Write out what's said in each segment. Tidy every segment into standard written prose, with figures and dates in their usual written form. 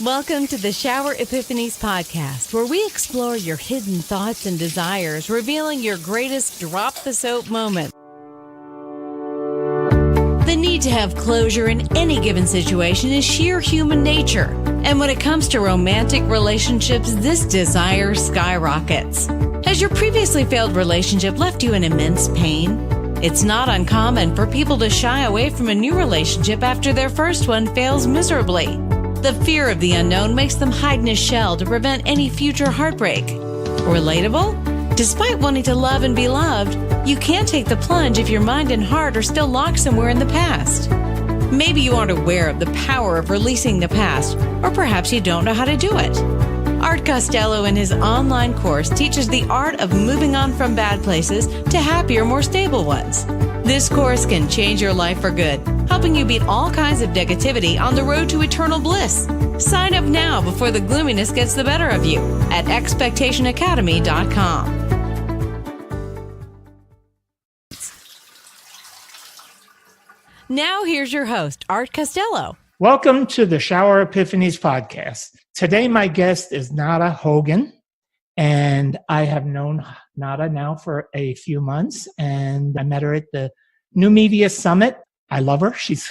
Welcome to the Shower Epiphanies podcast, where we explore your hidden thoughts and desires, revealing your greatest drop the soap moment. The need to have closure in any given situation is sheer human nature. And when it comes to romantic relationships, this desire skyrockets. Has your previously failed relationship left you in immense pain? It's not uncommon for people to shy away from a new relationship after their first one fails miserably. The fear of the unknown makes them hide in a shell to prevent any future heartbreak. Relatable? Despite wanting to love and be loved, you can't take the plunge if your mind and heart are still locked somewhere in the past. Maybe you aren't aware of the power of releasing the past, or perhaps you don't know how to do it. Art Costello in his online course teaches the art of moving on from bad places to happier, more stable ones. This course can change your life for good, helping you beat all kinds of negativity on the road to eternal bliss. Sign up now before the gloominess gets the better of you at expectationacademy.com. Now here's your host, Art Costello. Welcome to the Shower Epiphanies podcast. Today my guest is Nada Hogan, and I have known Nada now for a few months, and I met her at the New Media Summit. I love her. She's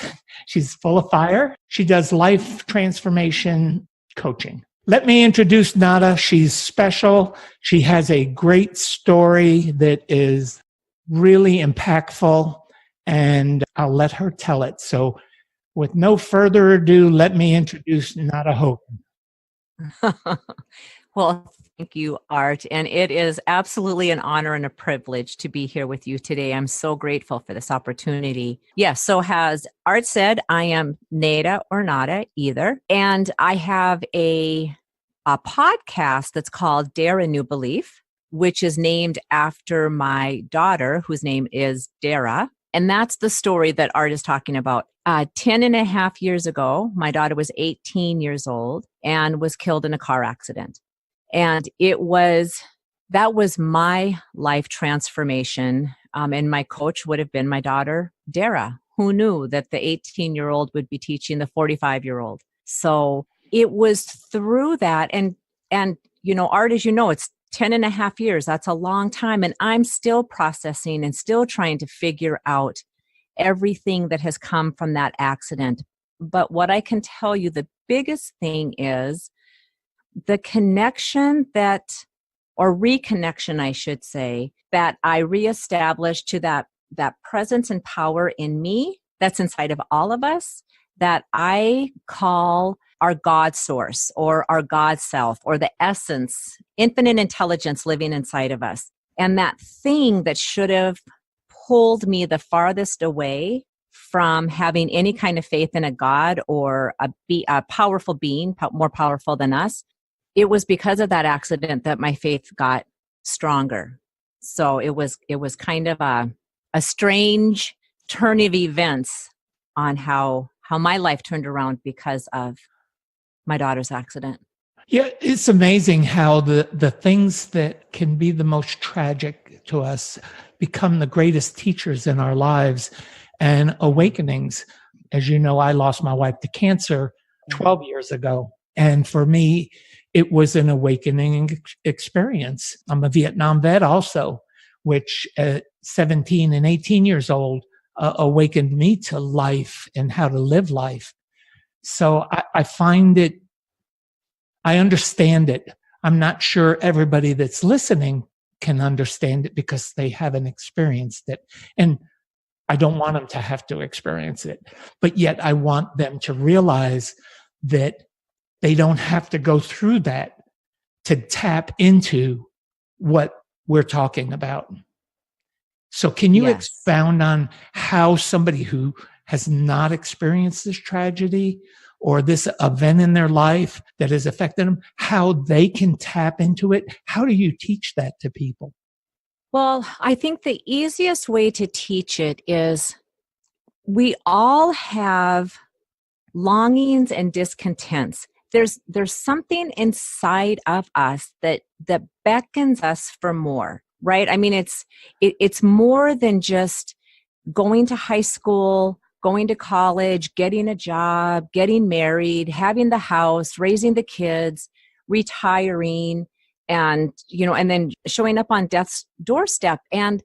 full of fire. She does life transformation coaching. Let me introduce Nada. She's special. She has a great story that is really impactful, and I'll let her tell it. So with no further ado, let me introduce Nada Hogan. Well, thank you, Art. And it is absolutely an honor and a privilege to be here with you today. I'm so grateful for this opportunity. Yes, so as Art said, I am Nada or Nada, either. And I have a podcast that's called Dare a New Belief, which is named after my daughter, whose name is Dara. And that's the story that Art is talking about. 10 and a half years ago, my daughter was 18 years old and was killed in a car accident. And that was my life transformation. And my coach would have been my daughter, Dara, who knew that the 18-year-old would be teaching the 45-year-old. So it was through that. And you know, Art, as you know, it's 10 and a half years. That's a long time. And I'm still processing and still trying to figure out everything that has come from that accident. But what I can tell you, the biggest thing is the connection or reconnection, I should say, that I reestablished to that presence and power in me that's inside of all of us that I call our God source or our God self or the essence, infinite intelligence living inside of us. And that thing that should have pulled me the farthest away from having any kind of faith in a God or a powerful being, more powerful than us, it was because of that accident that my faith got stronger. So it was kind of a strange turn of events on how my life turned around because of my daughter's accident. Yeah, it's amazing how the things that can be the most tragic to us become the greatest teachers in our lives and awakenings. As you know, I lost my wife to cancer 12 years ago. And for me, it was an awakening experience. I'm a Vietnam vet also, which at 17 and 18 years old awakened me to life and how to live life. So I find it, I understand it. I'm not sure everybody that's listening can understand it because they haven't experienced it. And I don't want them to have to experience it. But yet I want them to realize that they don't have to go through that to tap into what we're talking about. So can you expound on how somebody who has not experienced this tragedy or this event in their life that has affected them, how they can tap into it? How do you teach that to people? Well, I think the easiest way to teach it is we all have longings and discontents. There's something inside of us that beckons us for more, right? I mean, it's more than just going to high school, going to college, getting a job, getting married, having the house, raising the kids, retiring, and, and then showing up on death's doorstep. And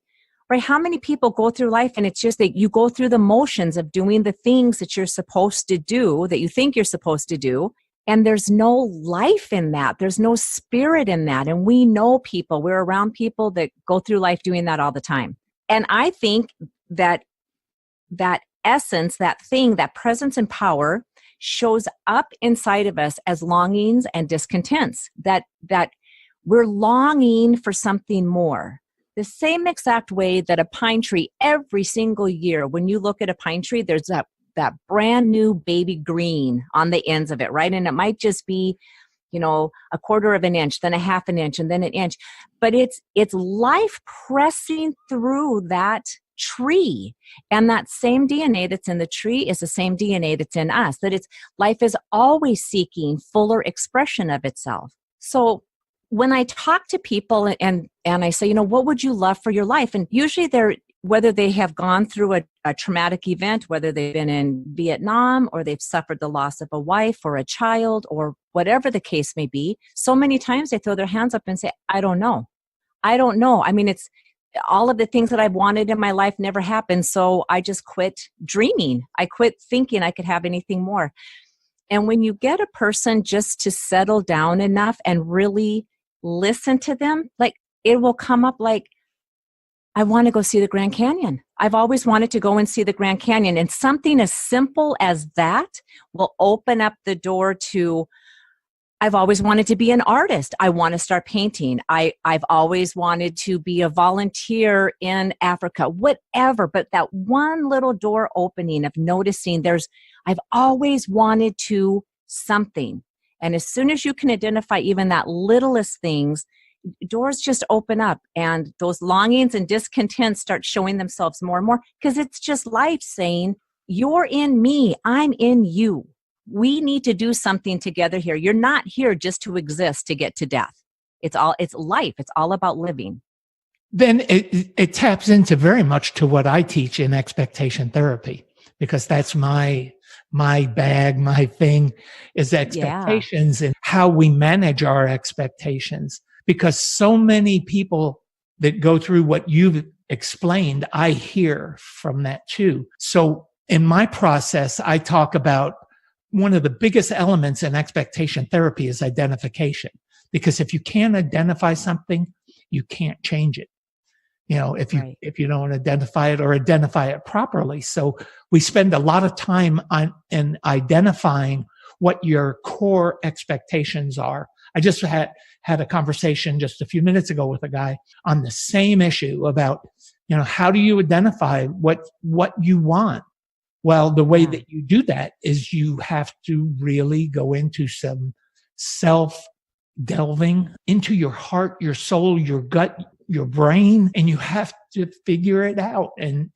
right, how many people go through life and it's just that you go through the motions of doing the things that you're supposed to do, that you think you're supposed to do, and there's no life in that. There's no spirit in that. And we know people, we're around people that go through life doing that all the time. And I think that essence, that thing, that presence and power shows up inside of us as longings and discontents, that we're longing for something more. The same exact way that a pine tree, every single year, when you look at a pine tree, there's that brand new baby green on the ends of it, right? And it might just be, a quarter of an inch, then a half an inch, and then an inch. But it's life pressing through that tree. And that same DNA that's in the tree is the same DNA that's in us, that life is always seeking fuller expression of itself. So when I talk to people and I say, what would you love for your life? And usually whether they have gone through a traumatic event, whether they've been in Vietnam or they've suffered the loss of a wife or a child or whatever the case may be, so many times they throw their hands up and say, I don't know. I mean, it's all of the things that I've wanted in my life never happened. So I just quit dreaming. I quit thinking I could have anything more. And when you get a person just to settle down enough and really listen to them, like it will come up like, I want to go see the Grand Canyon. I've always wanted to go and see the Grand Canyon. And something as simple as that will open up the door to, I've always wanted to be an artist. I want to start painting. I've always wanted to be a volunteer in Africa, whatever. But that one little door opening of noticing I've always wanted to something. And as soon as you can identify even that littlest things, doors just open up and those longings and discontents start showing themselves more and more, because it's just life saying, you're in me, I'm in you. We need to do something together here. You're not here just to exist to get to death. It's life. It's all about living. Then it taps into very much to what I teach in expectation therapy, because that's my bag, my thing is expectations and how we manage our expectations. Because so many people that go through what you've explained, I hear from that too. So in my process, I talk about one of the biggest elements in expectation therapy is identification. Because if you can't identify something, you can't change it. If you don't identify it or identify it properly. So we spend a lot of time in identifying what your core expectations are. I just had a conversation just a few minutes ago with a guy on the same issue about, how do you identify what you want? Well, the way that you do that is you have to really go into some self-delving into your heart, your soul, your gut, your brain, and you have to figure it out. And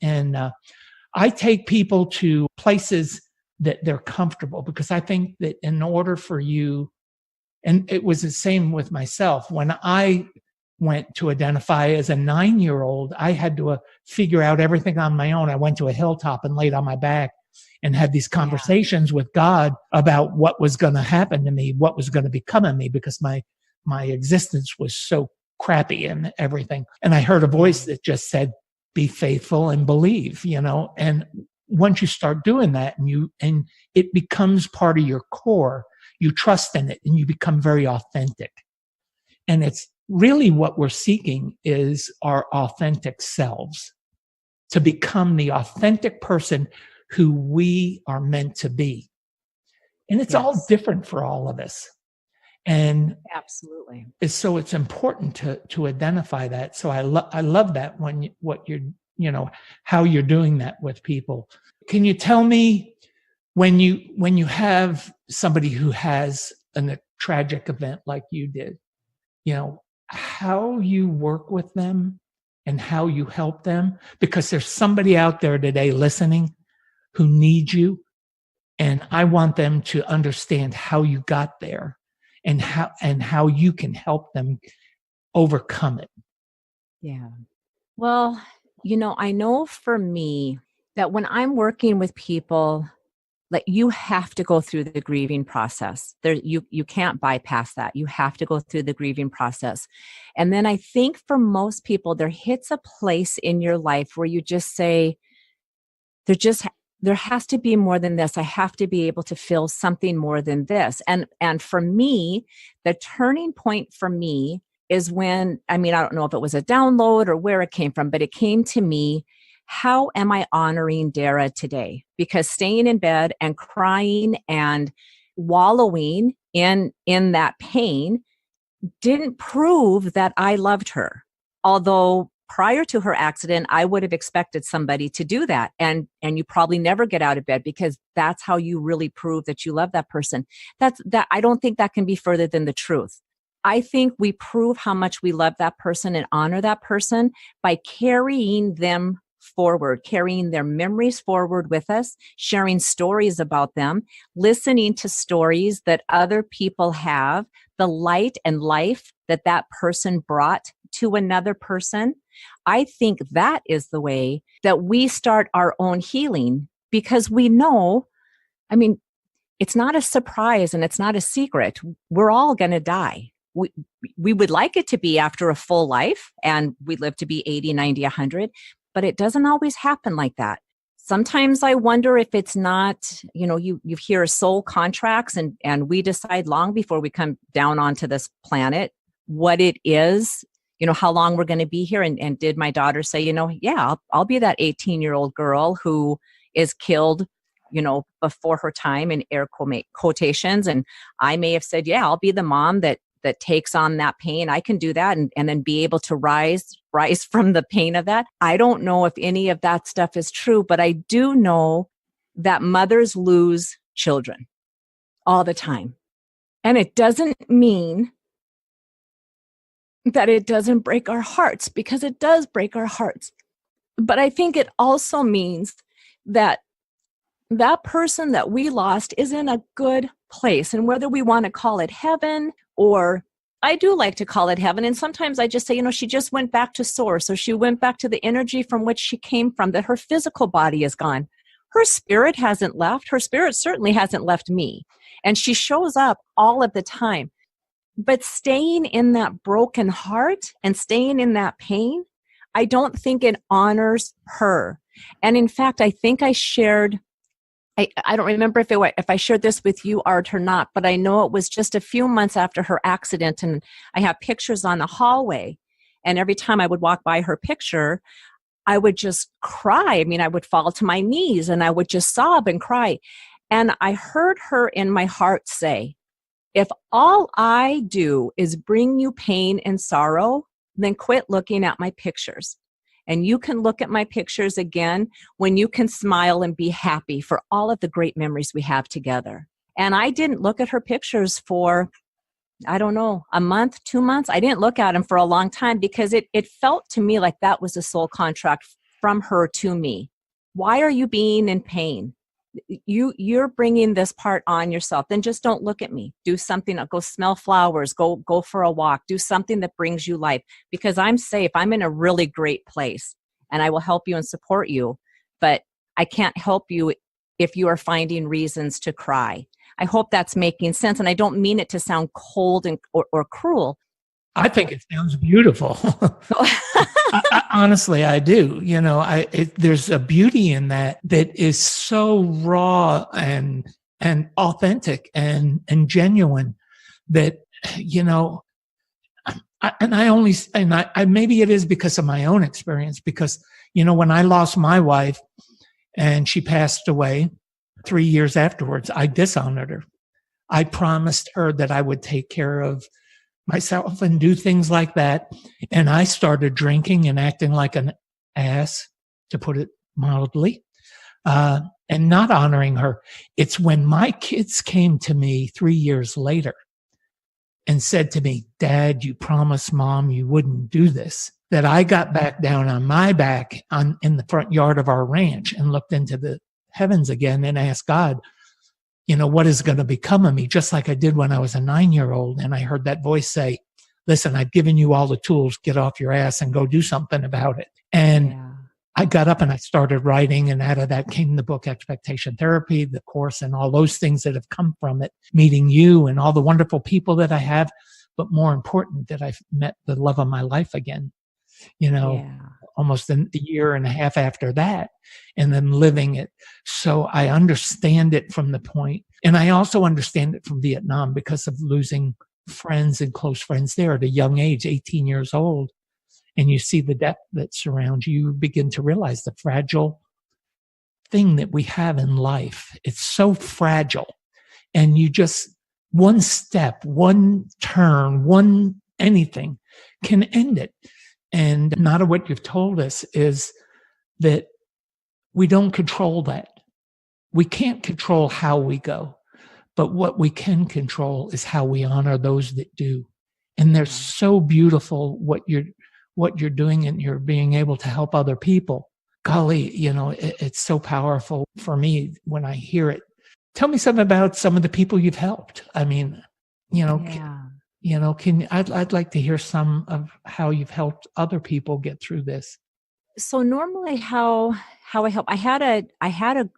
I take people to places that they're comfortable, because I think that in order for you, and it was the same with myself, when I went to identify as a 9-year-old, I had to figure out everything on my own. I went to a hilltop and laid on my back and had these conversations with God about what was going to happen to me, what was going to become of me, because my existence was so crappy and everything. And I heard a voice that just said, be faithful and believe, and once you start doing that and it becomes part of your core, you trust in it and you become very authentic. And it's really what we're seeking is our authentic selves, to become the authentic person who we are meant to be. And it's all different for all of us. And absolutely. So it's important to identify that. So I love that how you're doing that with people. Can you tell me when you have somebody who has a tragic event like you did, how you work with them and how you help them? Because there's somebody out there today listening who needs you, and I want them to understand how you got there and how you can help them overcome it. Yeah. Well, I know for me, that when I'm working with people, like, you have to go through the grieving process. You can't bypass that. You have to go through the grieving process. And then I think for most people, there hits a place in your life where you just say, there has to be more than this. I have to be able to feel something more than this. And for me, the turning point for me is when, I mean, I don't know if it was a download or where it came from, but it came to me. How am I honoring Dara today? Because staying in bed and crying and wallowing in that pain didn't prove that I loved her. Although prior to her accident, I would have expected somebody to do that. And you probably never get out of bed, because that's how you really prove that you love that person. I don't think that can be further than the truth. I think we prove how much we love that person and honor that person by carrying them forward, carrying their memories forward with us, sharing stories about them, listening to stories that other people have, the light and life that that person brought to another person. I think that is the way that we start our own healing, because we know, I mean, it's not a surprise and it's not a secret. We're all going to die. We would like it to be after a full life and we live to be 80, 90, 100, but it doesn't always happen like that. Sometimes I wonder if it's not, you hear soul contracts and we decide long before we come down onto this planet what it is, how long we're going to be here. And did my daughter say, yeah, I'll be that 18-year-old girl who is killed, before her time, in air quotations. And I may have said, yeah, I'll be the mom that takes on that pain. I can do that and then be able to rise from the pain of that. I don't know if any of that stuff is true, but I do know that mothers lose children all the time. And it doesn't mean that it doesn't break our hearts, because it does break our hearts. But I think it also means that that person that we lost is in a good place. And whether we want to call it heaven, or I do like to call it heaven. And sometimes I just say, she just went back to source, or she went back to the energy from which she came from, that her physical body is gone. Her spirit hasn't left. Her spirit certainly hasn't left me. And she shows up all of the time. But staying in that broken heart and staying in that pain, I don't think it honors her. And in fact, I think I shared, I don't remember if I shared this with you, Art, or not, but I know it was just a few months after her accident, and I have pictures on the hallway. And every time I would walk by her picture, I would just cry. I mean, I would fall to my knees and I would just sob and cry. And I heard her in my heart say, if all I do is bring you pain and sorrow, then quit looking at my pictures. And you can look at my pictures again when you can smile and be happy for all of the great memories we have together. And I didn't look at her pictures for, I don't know, a month, 2 months. I didn't look at them for a long time, because it felt to me like that was a soul contract from her to me. Why are you being in pain? You're bringing this part on yourself. Then just don't look at me. Do something. Go smell flowers. Go for a walk. Do something that brings you life, because I'm safe. I'm in a really great place, and I will help you and support you. But I can't help you if you are finding reasons to cry. I hope that's making sense. And I don't mean it to sound cold or cruel. I think it sounds beautiful. Honestly, I do. There's a beauty in that is so raw and authentic and genuine that, maybe it is because of my own experience, because, when I lost my wife and she passed away 3 years afterwards, I dishonored her. I promised her that I would take care of myself and do things like that. And I started drinking and acting like an ass, to put it mildly, and not honoring her. It's when my kids came to me 3 years later and said to me, Dad, you promised Mom you wouldn't do this, that I got back down on my back in the front yard of our ranch and looked into the heavens again and asked God, what is going to become of me? Just like I did when I was a 9-year-old. And I heard that voice say, listen, I've given you all the tools, get off your ass and go do something about it. And I got up and I started writing, and out of that came the book Expectation Therapy, the course, and all those things that have come from it, meeting you and all the wonderful people that I have, but more important, that I've met the love of my life again, Yeah. almost a year and a half after that, and then living it. So I understand it from the point, and I also understand it from Vietnam because of losing friends and close friends there at a young age, 18 years old. And you see the death that surrounds you, you begin to realize the fragile thing that we have in life. It's so fragile. And you just, one step, one turn, one anything can end it. And not of what you've told us is that we don't control that. We can't control how we go, but what we can control is how we honor those that do. And they're so beautiful what you're doing, and you're being able to help other people. Golly, it's so powerful for me when I hear it. Tell me something about some of the people you've helped. I mean, I'd like to hear some of how you've helped other people get through this. So normally how I help, I had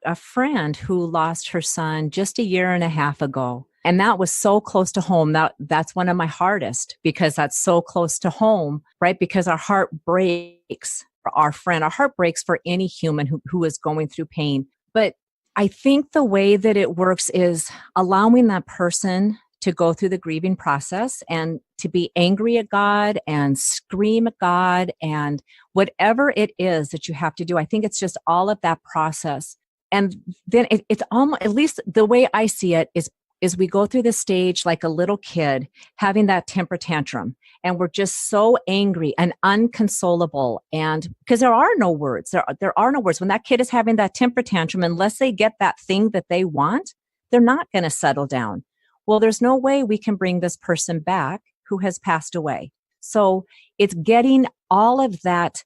a friend who lost her son just a year and a half ago. And that was so close to home. That's one of my hardest, because that's so close to home, right? Because our heart breaks for our friend. Our heart breaks for any human who is going through pain. But I think the way that it works is allowing that person to go through the grieving process and to be angry at God and scream at God and whatever it is that you have to do. I think it's just all of that process. And then it's almost, at least the way I see it, is we go through this stage like a little kid having that temper tantrum, and we're just so angry and unconsolable. And because there are no words, there are no words. When that kid is having that temper tantrum, unless they get that thing that they want, they're not going to settle down. Well, there's no way we can bring this person back who has passed away. So it's getting all of that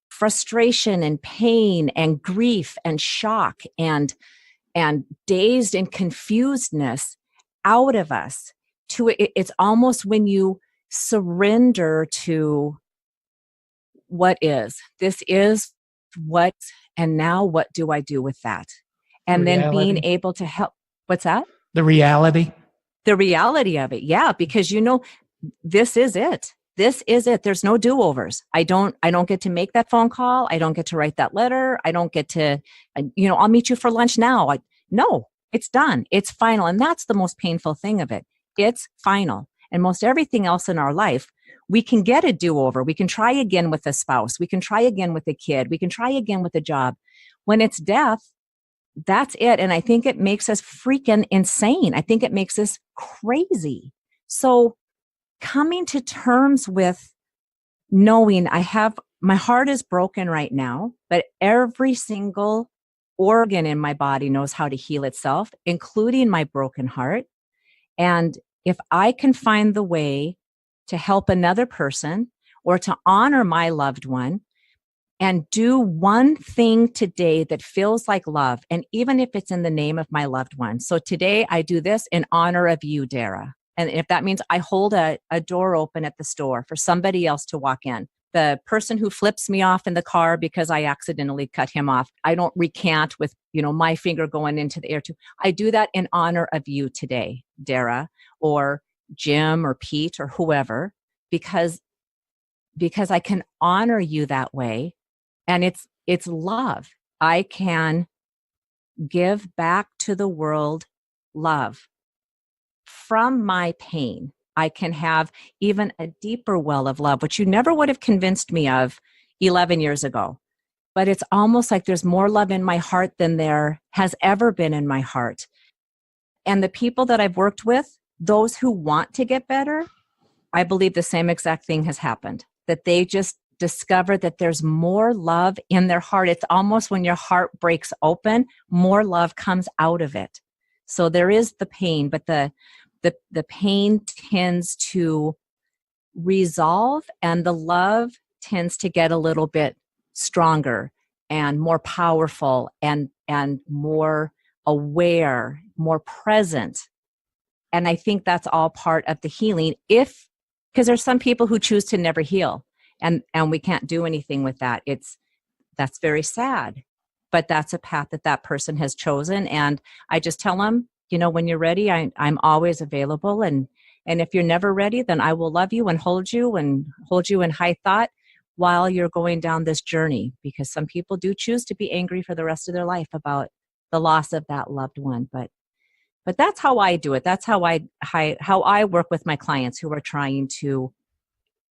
frustration and pain and grief and shock and dazed and confusedness out of us. It's almost when you surrender to what is. This is what, and now what do I do with that? And Reality. Then being able to help. What's that? The reality. The reality of it. Yeah, because this is it. This is it. There's no do-overs. I don't get to make that phone call. I don't get to write that letter. I don't get to, I'll meet you for lunch now. No, it's done. It's final. And that's the most painful thing of it. It's final. And most everything else in our life, we can get a do-over. We can try again with a spouse. We can try again with a kid. We can try again with a job. When it's death, that's it. And I think it makes us freaking insane. I think it makes us crazy. So coming to terms with knowing my heart is broken right now, but every single organ in my body knows how to heal itself, including my broken heart. And if I can find the way to help another person or to honor my loved one and do one thing today that feels like love, and even if it's in the name of my loved one. So today I do this in honor of you, Dara. And if that means I hold a door open at the store for somebody else to walk in, the person who flips me off in the car because I accidentally cut him off, I don't recant with, my finger going into the air too. I do that in honor of you today, Dara, or Jim or Pete or whoever, because I can honor you that way. And it's love. I can give back to the world love. From my pain, I can have even a deeper well of love, which you never would have convinced me of 11 years ago. But it's almost like there's more love in my heart than there has ever been in my heart. And the people that I've worked with, those who want to get better, I believe the same exact thing has happened, that they just discover that there's more love in their heart. It's almost when your heart breaks open, more love comes out of it. So there is the pain, but the pain tends to resolve and the love tends to get a little bit stronger and more powerful and more aware, more present. And I think that's all part of the healing, because there's some people who choose to never heal, and we can't do anything with that. That's very sad, but that's a path that that person has chosen. And I just tell them, when you're ready, I'm always available. And if you're never ready, then I will love you and hold you in high thought while you're going down this journey, because some people do choose to be angry for the rest of their life about the loss of that loved one. But that's how I do it. That's how I work with my clients who are trying to,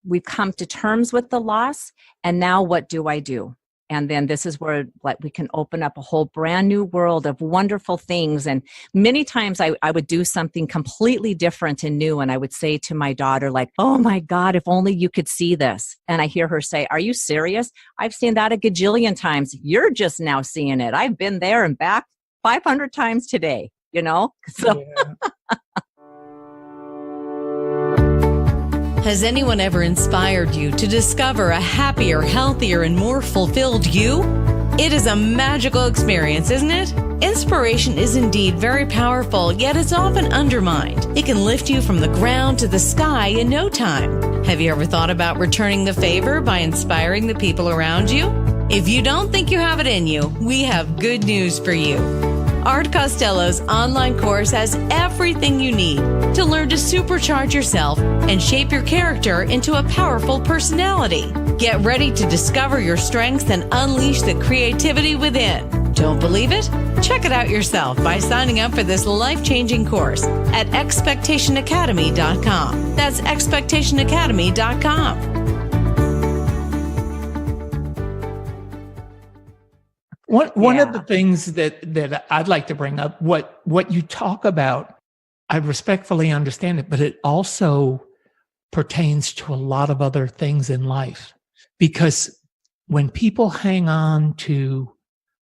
we've come to terms with the loss, and now what do I do? And then this is where we can open up a whole brand new world of wonderful things. And many times I would do something completely different and new. And I would say to my daughter, like, oh my God, if only you could see this. And I hear her say, are you serious? I've seen that a gajillion times. You're just now seeing it. I've been there and back 500 times today, So. Yeah. Has anyone ever inspired you to discover a happier, healthier, and more fulfilled you? It is a magical experience, isn't it? Inspiration is indeed very powerful, yet it's often undermined. It can lift you from the ground to the sky in no time. Have you ever thought about returning the favor by inspiring the people around you? If you don't think you have it in you, we have good news for you. Art Costello's online course has everything you need to learn to supercharge yourself and shape your character into a powerful personality. Get ready to discover your strengths and unleash the creativity within. Don't believe it? Check it out yourself by signing up for this life-changing course at expectationacademy.com. That's expectationacademy.com. One of the things that I'd like to bring up, what you talk about, I respectfully understand it, but it also pertains to a lot of other things in life. Because when people hang on to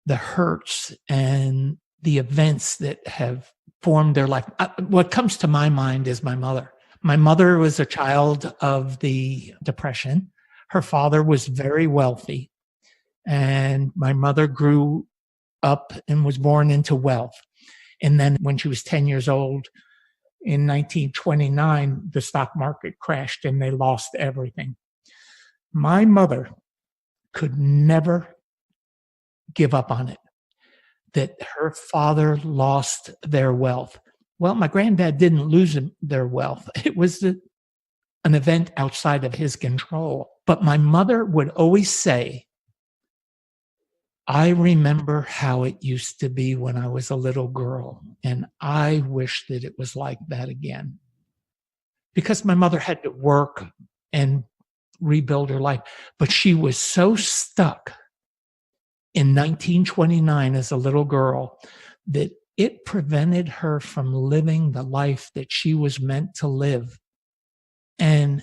the hurts and the events that have formed their life, what comes to my mind is my mother. My mother was a child of the Depression. Her father was very wealthy. And my mother grew up and was born into wealth. And then when she was 10 years old, in 1929, the stock market crashed and they lost everything. My mother could never give up on it, that her father lost their wealth. Well, my granddad didn't lose their wealth. It was an event outside of his control. But my mother would always say, I remember how it used to be when I was a little girl, and I wish that it was like that again. Because my mother had to work and rebuild her life, but she was so stuck in 1929 as a little girl that it prevented her from living the life that she was meant to live. And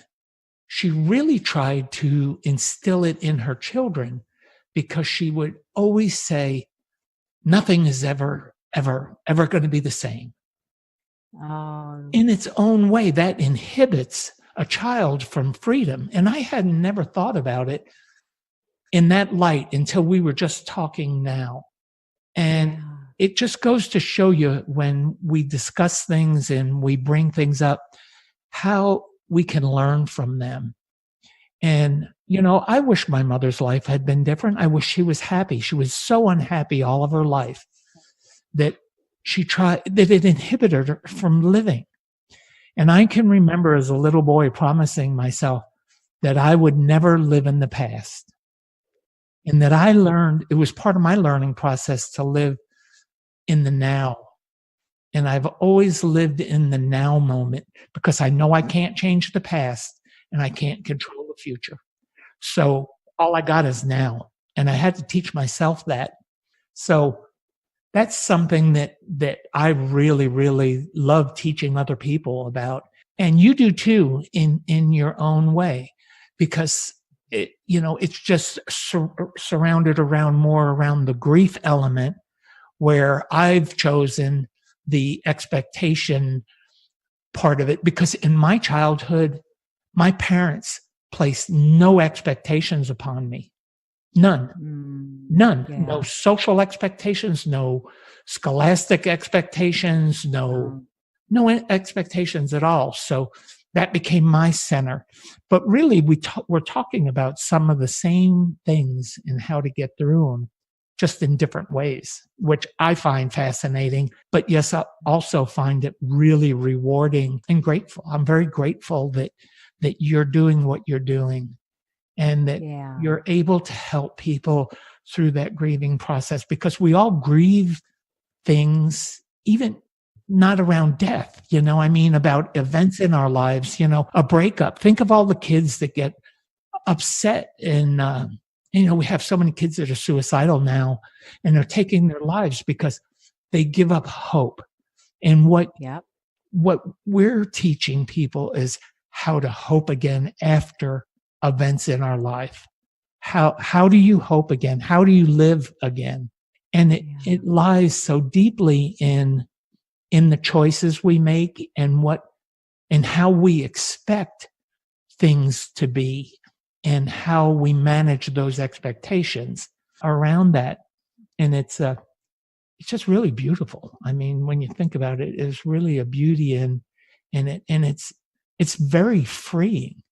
she really tried to instill it in her children, because she would always say, nothing is ever going to be the same. In its own way, that inhibits a child from freedom. And I had never thought about it in that light until we were just talking now. And it just goes to show you, when we discuss things and we bring things up, how we can learn from them. And, I wish my mother's life had been different. I wish she was happy. She was so unhappy all of her life that it inhibited her from living. And I can remember as a little boy promising myself that I would never live in the past. And that it was part of my learning process to live in the now. And I've always lived in the now moment, because I know I can't change the past and I can't control the future. So all I got is now. And I had to teach myself that. So that's something that I really, really love teaching other people about. And you do too, in your own way, because it's just surrounded more around the grief element, where I've chosen the expectation part of it, because in my childhood, my parents placed no expectations upon me. None. Yeah. No social expectations, no scholastic expectations, no expectations at all. So that became my center. But really, we're talking about some of the same things and how to get through them, just in different ways, which I find fascinating. But yes, I also find it really rewarding and grateful. I'm very grateful that you're doing what you're doing, and that you're able to help people through that grieving process, because we all grieve things, even not around death, about events in our lives, a breakup. Think of all the kids that get upset, and, we have so many kids that are suicidal now, and they're taking their lives because they give up hope. And what we're teaching people is how to hope again after events in our life. How do you hope again? How do you live again? And it lies so deeply in the choices we make, and how we expect things to be, and how we manage those expectations around that. And it's just really beautiful. I mean, when you think about it, it's really a beauty in it, and it's very freeing.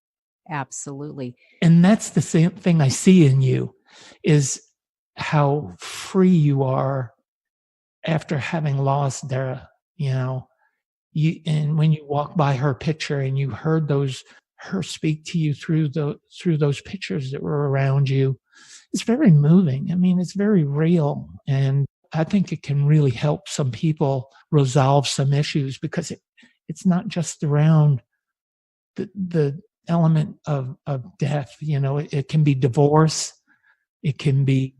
Absolutely. And that's the same thing I see in you, is how free you are after having lost Dara. And when you walk by her picture and you heard her speak to you through those pictures that were around you, it's very moving. I mean, it's very real. And I think it can really help some people resolve some issues, because it's not just around the element of death. It can be divorce. It can be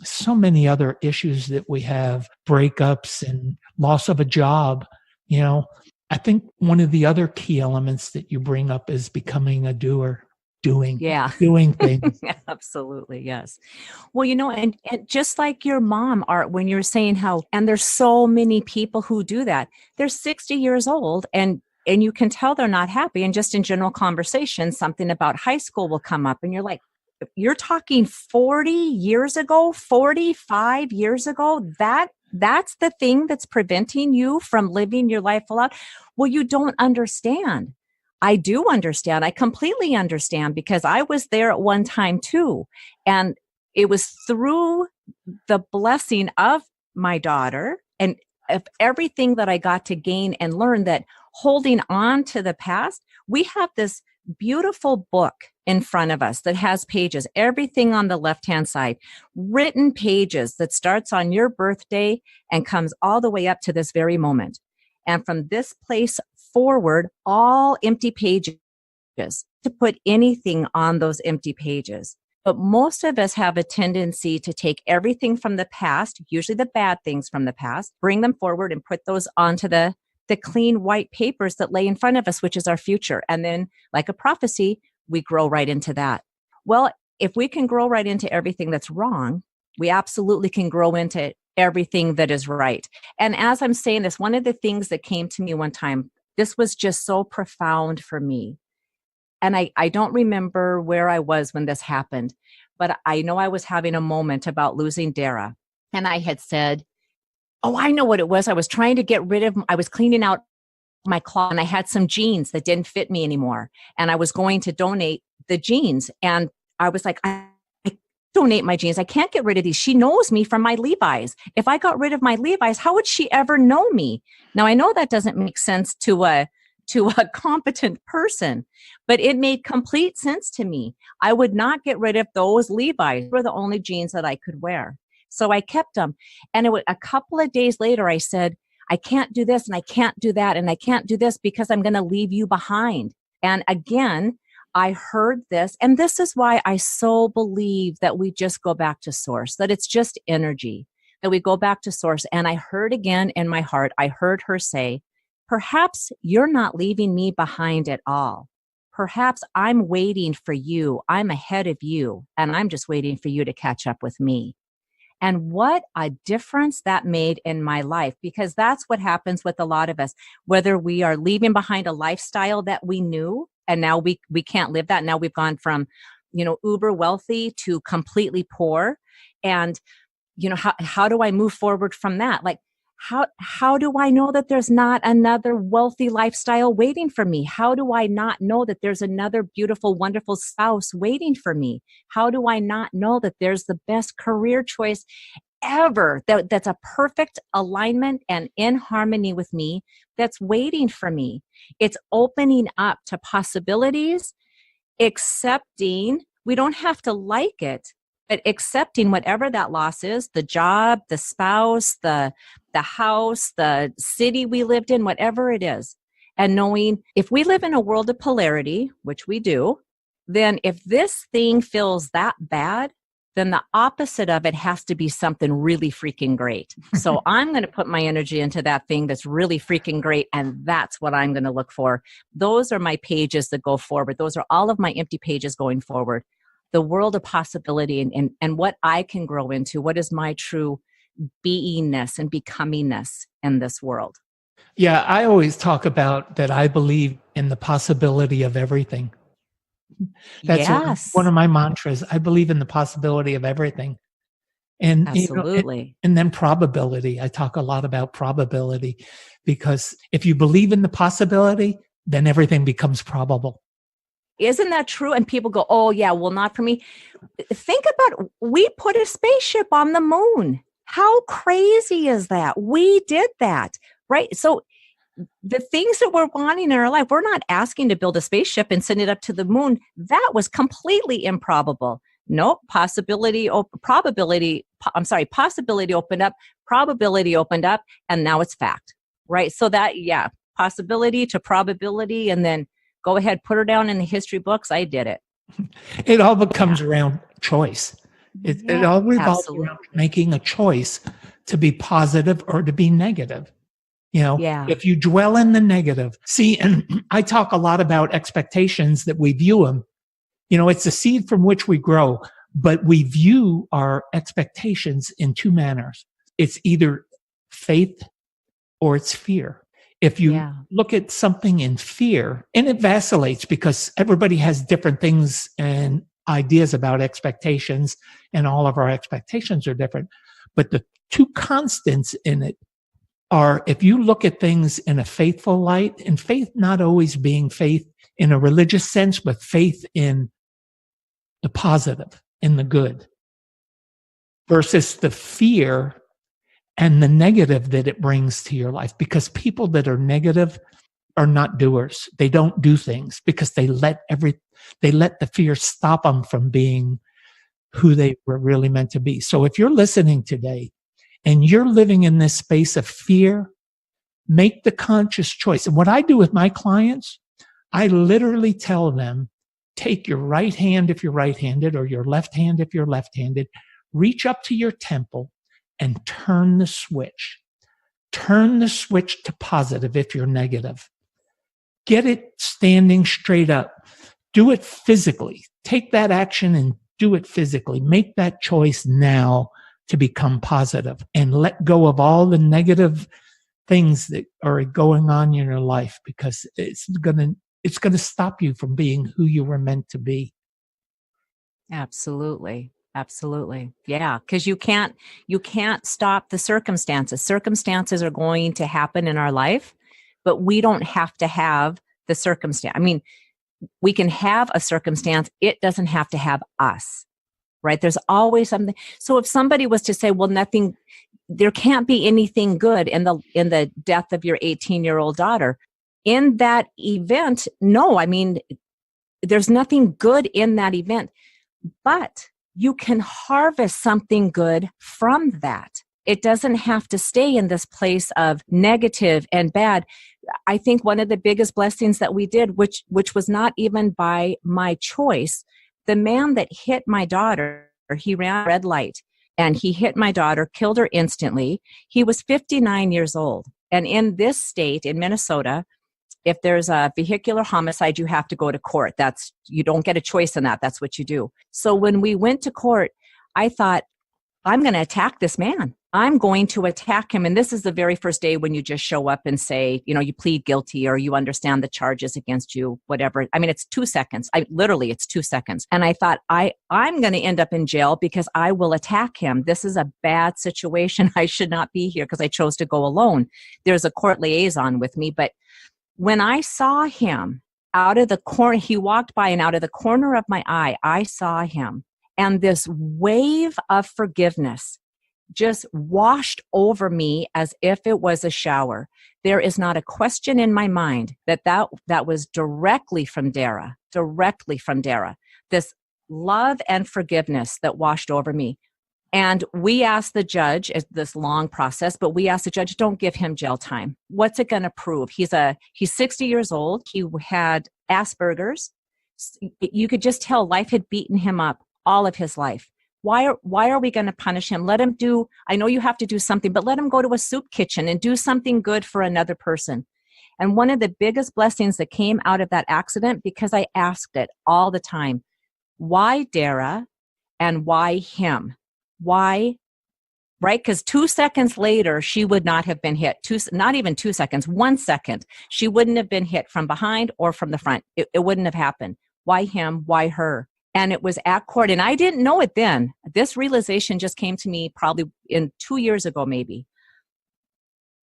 so many other issues that we have, breakups and loss of a job. I think one of the other key elements that you bring up is becoming a doer, doing things. Absolutely. Yes. Well, and just like your mom, Art, when you're saying and there's so many people who do that, they're 60 years old, and you can tell they're not happy. And just in general conversation, something about high school will come up, and you're like, you're talking 40 years ago, 45 years ago, that's the thing that's preventing you from living your life full out. Well, you don't understand. I do understand. I completely understand, because I was there at one time too. And it was through the blessing of my daughter and of everything that I got to gain and learn, that holding on to the past, we have this beautiful book in front of us that has pages, everything on the left-hand side, written pages that starts on your birthday and comes all the way up to this very moment. And from this place forward, all empty pages, to put anything on those empty pages. But most of us have a tendency to take everything from the past, usually the bad things from the past, bring them forward and put those onto the clean white papers that lay in front of us, which is our future. And then, like a prophecy, we grow right into that. Well, if we can grow right into everything that's wrong, we absolutely can grow into everything that is right. And as I'm saying this, one of the things that came to me one time, this was just so profound for me. And I don't remember where I was when this happened, but I know I was having a moment about losing Dara. And I had said, oh, I know what it was. I was trying to get rid of, I was cleaning out my closet, and I had some jeans that didn't fit me anymore. And I was going to donate the jeans. And I was like, I donate my jeans. I can't get rid of these. She knows me from my Levi's. If I got rid of my Levi's, how would she ever know me? Now, I know that doesn't make sense to a competent person, but it made complete sense to me. I would not get rid of those Levi's. They were the only jeans that I could wear. So I kept them. And a couple of days later, I said, I can't do this, and I can't do that, and I can't do this, because I'm going to leave you behind. And again, I heard this, and this is why I so believe that we just go back to source, that it's just energy, that we go back to source. And I heard again in my heart, I heard her say, perhaps you're not leaving me behind at all. Perhaps I'm waiting for you. I'm ahead of you, and I'm just waiting for you to catch up with me. And what a difference that made in my life, because that's what happens with a lot of us, whether we are leaving behind a lifestyle that we knew, and now we can't live that. Now we've gone from, uber wealthy to completely poor. And, how do I move forward from that? Like, How do I know that there's not another wealthy lifestyle waiting for me? How do I not know that there's another beautiful, wonderful spouse waiting for me? How do I not know that there's the best career choice ever that's a perfect alignment and in harmony with me that's waiting for me? It's opening up to possibilities, accepting. We don't have to like it, but accepting whatever that loss is, the job, the spouse, the house, the city we lived in, whatever it is. And knowing if we live in a world of polarity, which we do, then if this thing feels that bad, then the opposite of it has to be something really freaking great. So I'm going to put my energy into that thing that's really freaking great, and that's what I'm going to look for. Those are my pages that go forward. Those are all of my empty pages going forward. The world of possibility and what I can grow into, what is my true beingness and becomingness in this world. Yeah, I always talk about that I believe in the possibility of everything. That's Yes. one of my mantras. I believe in the possibility of everything. And Absolutely. and then probability. I talk a lot about probability because if you believe in the possibility, then everything becomes probable. Isn't that true? And people go, oh, yeah, well, not for me. Think about, we put a spaceship on the moon. How crazy is that? We did that, right? So the things that we're wanting in our life, we're not asking to build a spaceship and send it up to the moon. That was completely improbable. Nope. Possibility opened up, probability opened up, and now it's fact, right? So that, yeah, possibility to probability, and then go ahead, put her down in the history books. I did it. It all becomes around choice. It all revolves absolutely. around making a choice to be positive or to be negative. If you dwell in the negative, see, and I talk a lot about expectations that we view them. It's a seed from which we grow, but we view our expectations in two manners. It's either faith or it's fear. If you look at something in fear, and it vacillates because everybody has different things and ideas about expectations, and all of our expectations are different. But the two constants in it are, if you look at things in a faithful light, and faith not always being faith in a religious sense, but faith in the positive, in the good, versus the fear and the negative that it brings to your life. Because people that are negative are not doers. They don't do things because they let the fear stop them from being who they were really meant to be. So if you're listening today and you're living in this space of fear, make the conscious choice. And what I do with my clients, I literally tell them, take your right hand if you're right-handed, or your left hand if you're left-handed, reach up to your temple and turn the switch. Turn the switch to positive if you're negative. Get it standing straight up. Do it physically. Take that action and do it physically. Make that choice now to become positive, and let go of all the negative things that are going on in your life, because it's going to stop you from being who you were meant to be. Absolutely. Absolutely. Yeah. Because you can't stop the circumstances. Circumstances are going to happen in our life, but we don't have to have the circumstance. I mean, we can have a circumstance. It doesn't have to have us, right? There's always something. So if somebody was to say, well, there can't be anything good in the death of your 18-year-old daughter, in that event, no, I mean, there's nothing good in that event, but you can harvest something good from that. It doesn't have to stay in this place of negative and bad. I think one of the biggest blessings that we did, which was not even by my choice, the man that hit my daughter, he ran a red light and he hit my daughter, killed her instantly. He was 59 years old. And in this state, in Minnesota, if there's a vehicular homicide, you have to go to court. You don't get a choice in that. That's what you do. So when we went to court, I thought, I'm going to attack this man. I'm going to attack him. And this is the very first day when you just show up and say, you plead guilty or you understand the charges against you, whatever. I mean, it's 2 seconds. It's 2 seconds. And I thought, I'm going to end up in jail because I will attack him. This is a bad situation. I should not be here because I chose to go alone. There's a court liaison with me. But when I saw him out of the corner, he walked by, and out of the corner of my eye, I saw him. And this wave of forgiveness just washed over me as if it was a shower. There is not a question in my mind that was directly from Dara. This love and forgiveness that washed over me. And we asked the judge, this long process, but we asked the judge, don't give him jail time. What's it going to prove? He's 60 years old. He had Asperger's. You could just tell life had beaten him up all of his life. Why are we going to punish him? Let him do, I know you have to do something, but let him go to a soup kitchen and do something good for another person. And one of the biggest blessings that came out of that accident, because I asked it all the time, why Dara and why him? Why? Right? Because 2 seconds later, she would not have been hit. Not even 2 seconds, 1 second. She wouldn't have been hit from behind or from the front. It wouldn't have happened. Why him? Why her? And it was at court. And I didn't know it then. This realization just came to me probably 2 years ago, maybe.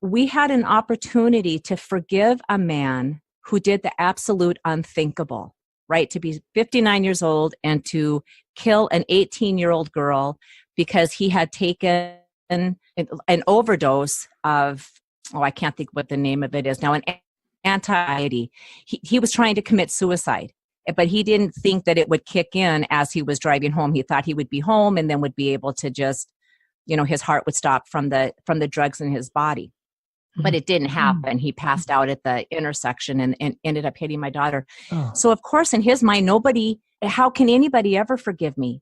We had an opportunity to forgive a man who did the absolute unthinkable, right? To be 59 years old and to kill an 18-year-old girl because he had taken an overdose of, I can't think what the name of it is now, an anti-anxiety. He was trying to commit suicide. But he didn't think that it would kick in as he was driving home. He thought he would be home and then would be able to just, his heart would stop from the drugs in his body. But it didn't happen. He passed out at the intersection and ended up hitting my daughter. Oh. So of course, in his mind, how can anybody ever forgive me?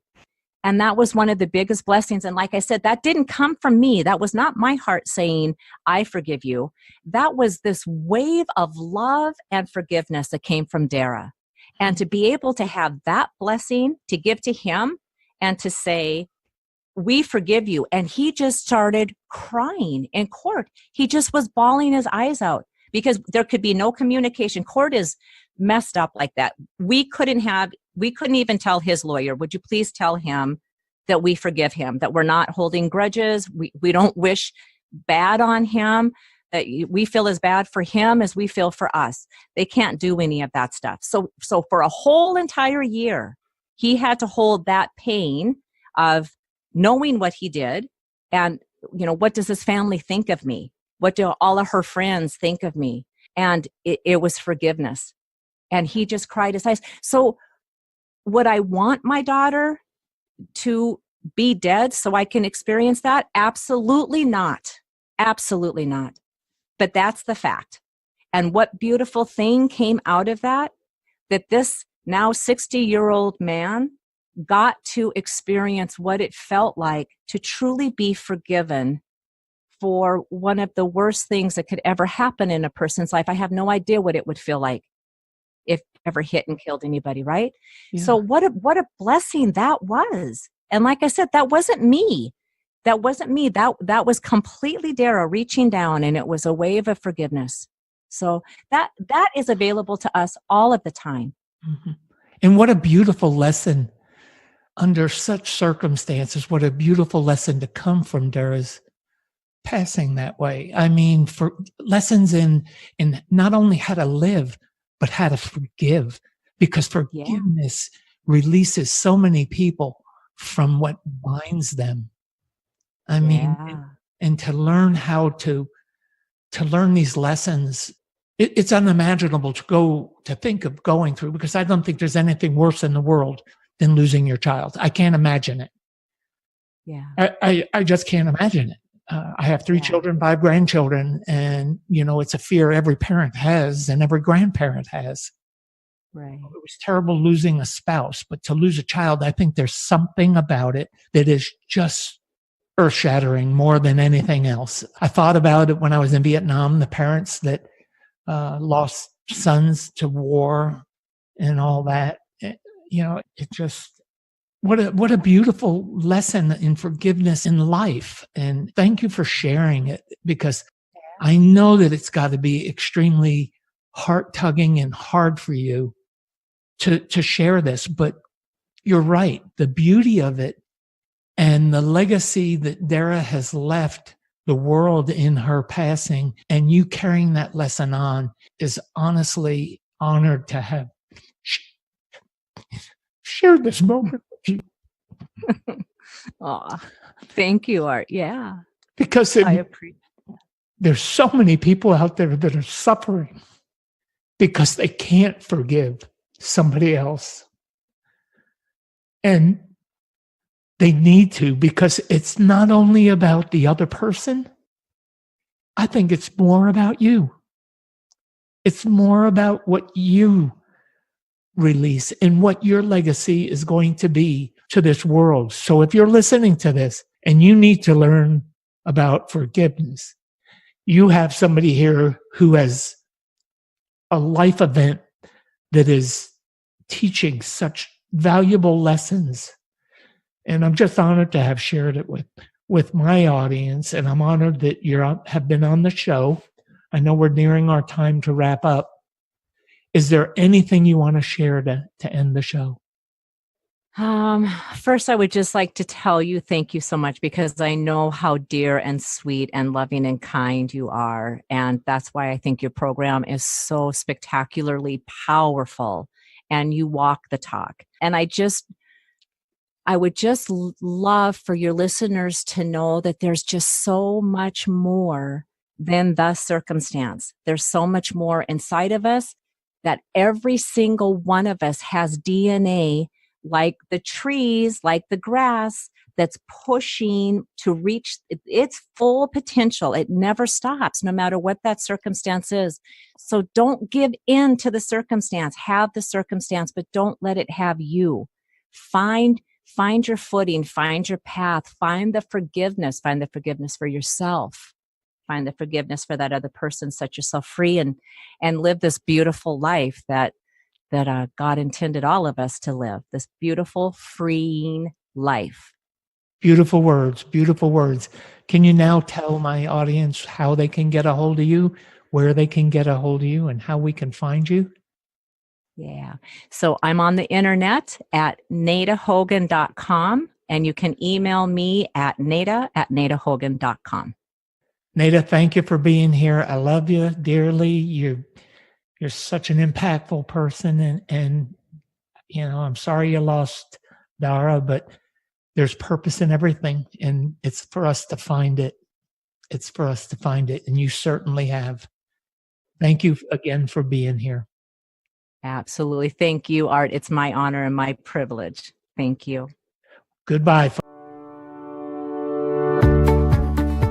And that was one of the biggest blessings. And like I said, that didn't come from me. That was not my heart saying, I forgive you. That was this wave of love and forgiveness that came from Dara. And to be able to have that blessing to give to him and to say, we forgive you. And he just started crying in court. He just was bawling his eyes out because there could be no communication. Court is messed up like that. We couldn't even tell his lawyer, would you please tell him that we forgive him, that we're not holding grudges. We don't wish bad on him. That we feel as bad for him as we feel for us. They can't do any of that stuff. So for a whole entire year, he had to hold that pain of knowing what he did. And, what does his family think of me? What do all of her friends think of me? And it was forgiveness. And he just cried his eyes. So would I want my daughter to be dead so I can experience that? Absolutely not. Absolutely not. But that's the fact. And what beautiful thing came out of that this now 60-year-old man got to experience what it felt like to truly be forgiven for one of the worst things that could ever happen in a person's life. I have no idea what it would feel like if ever hit and killed anybody, right? Yeah. So what a blessing that was. And like I said, that wasn't me. That wasn't me. That was completely Dara reaching down, and it was a wave of forgiveness. So that is available to us all of the time. Mm-hmm. And what a beautiful lesson under such circumstances. What a beautiful lesson to come from Dara's passing that way. I mean, for lessons in not only how to live, but how to forgive, because forgiveness releases so many people from what binds them. I mean, and to learn how to learn these lessons, it's unimaginable to think of going through, because I don't think there's anything worse in the world than losing your child. I can't imagine it. Yeah. I just can't imagine it. I have 3 children, 5 grandchildren, and, it's a fear every parent has and every grandparent has. Right. It was terrible losing a spouse, but to lose a child, I think there's something about it that is just earth-shattering more than anything else. I thought about it when I was in Vietnam, the parents that lost sons to war and all that. It just What a beautiful lesson in forgiveness in life. And thank you for sharing it, because I know that it's got to be extremely heart-tugging and hard for you to share this. But you're right. The beauty of it and the legacy that Dara has left the world in her passing, and you carrying that lesson on, is honestly honored to have shared this moment with you. Aw, thank you, Art. Yeah, Because I appreciate. there's so many people out there that are suffering because they can't forgive somebody else. And they need to, because it's not only about the other person. I think it's more about you. It's more about what you release and what your legacy is going to be to this world. So if you're listening to this and you need to learn about forgiveness, you have somebody here who has a life event that is teaching such valuable lessons. And I'm just honored to have shared it with my audience. And I'm honored that have been on the show. I know we're nearing our time to wrap up. Is there anything you want to share to end the show? First, I would just like to tell you thank you so much, because I know how dear and sweet and loving and kind you are. And that's why I think your program is so spectacularly powerful, and you walk the talk. And I would just love for your listeners to know that there's just so much more than the circumstance. There's so much more inside of us, that every single one of us has DNA, like the trees, like the grass, that's pushing to reach its full potential. It never stops, no matter what that circumstance is. So don't give in to the circumstance. Have the circumstance, but don't let it have you. Find your footing, find your path, find the forgiveness for yourself. Find the forgiveness for that other person. Set yourself free and live this beautiful life that God intended all of us to live. This beautiful, freeing life. Beautiful words, beautiful words. Can you now tell my audience how they can get a hold of you, where they can get a hold of you, and how we can find you? Yeah. So I'm on the internet at nadahogan.com, and you can email me at nadahogan.com. Nada, thank you for being here. I love you dearly. You're such an impactful person, and I'm sorry you lost Dara, but there's purpose in everything, and it's for us to find it. It's for us to find it, and you certainly have. Thank you again for being here. Absolutely. Thank you, Art. It's my honor and my privilege. Thank you. Goodbye.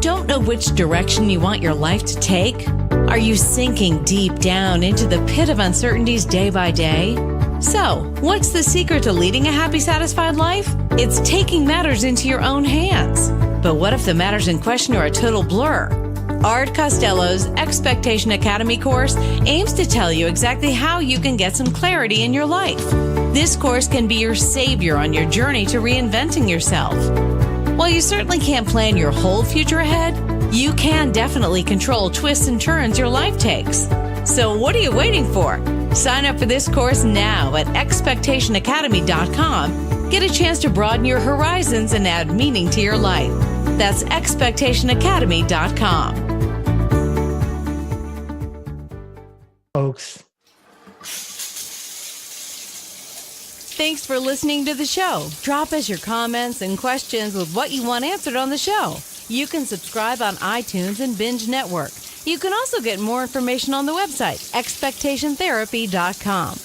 Don't know which direction you want your life to take? Are you sinking deep down into the pit of uncertainties day by day? So, what's the secret to leading a happy, satisfied life? It's taking matters into your own hands. But what if the matters in question are a total blur? Art Costello's Expectation Academy course aims to tell you exactly how you can get some clarity in your life. This course can be your savior on your journey to reinventing yourself. While you certainly can't plan your whole future ahead, you can definitely control twists and turns your life takes. So what are you waiting for? Sign up for this course now at expectationacademy.com. Get a chance to broaden your horizons and add meaning to your life. That's expectationacademy.com. Folks. Thanks for listening to the show. Drop us your comments and questions with what you want answered on the show. You can subscribe on iTunes and Binge Network. You can also get more information on the website, expectationtherapy.com.